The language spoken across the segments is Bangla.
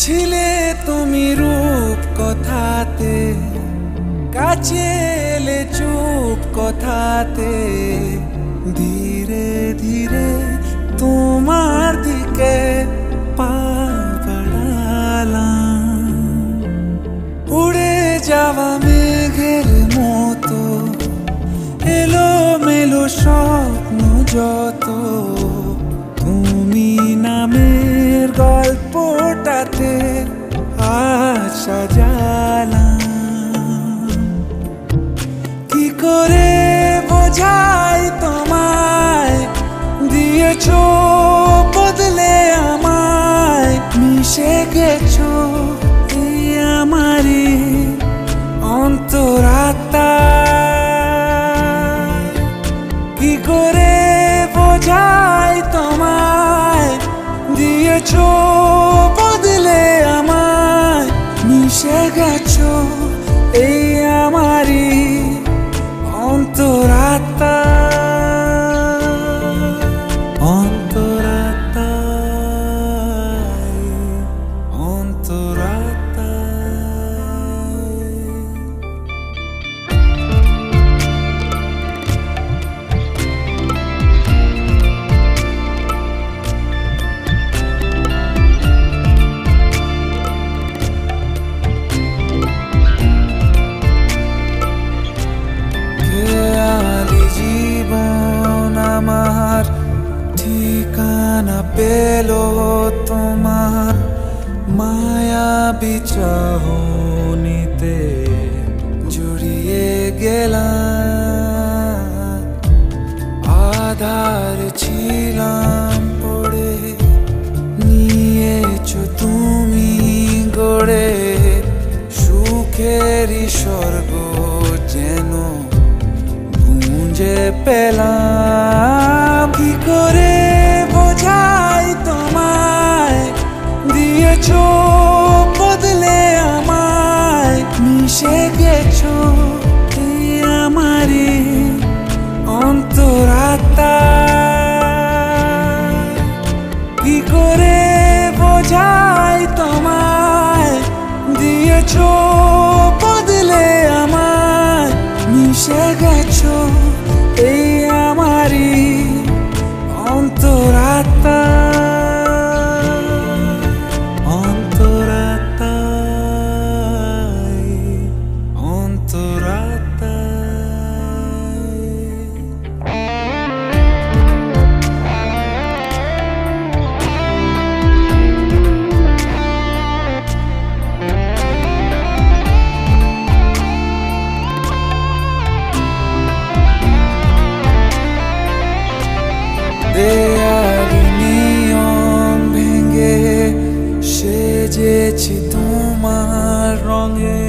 ছিলে তুমি রূপ কথাতে, কাছে এলে চুপ কথাতে, ধীরে ধীরে তোমার দিকে পা বাড়ালাম। উড়ে যাওয়া মেঘের মতো এলো মেলো স্বপ্ন যত, তুমি নামের গল্পটাতে আজ সাজালাম। কি করে বোঝাই তোমায়, দিয়েছো বদলে আমায়, মিশে গেছো এই আমারই অন্তরাত্মায়। কি করে বোঝাই তোমায়, দিয়েছো বদলে আমায়, মিশে গেছো এই আমারই অন্তরাত্মা। আমার ঠিকানা পেলো তোমার মায়াবী চাহনিতে, জড়িয়ে গেলাম। আধার ছিলাম পড়ে, নিয়েছো তুমি গড়ে সুখেরই স্বর্গ যেন খুঁজে পেলাম। কি করে বোঝাই তোমায়, দিয়েছো বদলে আমায়, মিশে গেছো এই আমারই অন্তরাত্মায়। কি করে বোঝাই তোমায়, দিয়েছো বদলে আমায়, মিশে গেছো এই আমারই অন্তরাত্মা। দেয়ালি নিয়ম ভেঙে সেজেছি তোমার রঙে,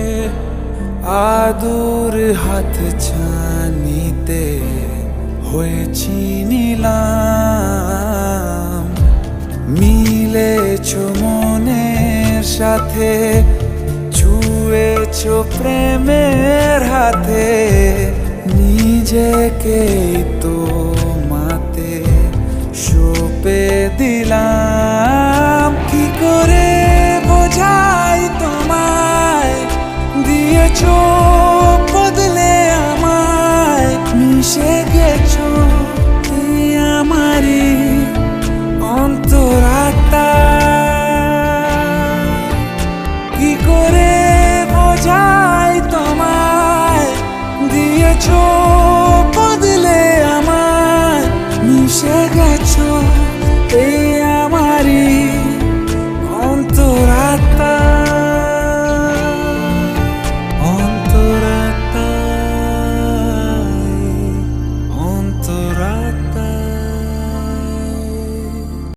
আদুর হাত ছানিতে হয়েছি নিলাম। মিলেছো মনের সাথে, ছুঁয়েছো প্রেমের হাতে, নিজেকে তো সঁপে দিলাম। কি করে বোঝাই তোমায়, দিয়েছো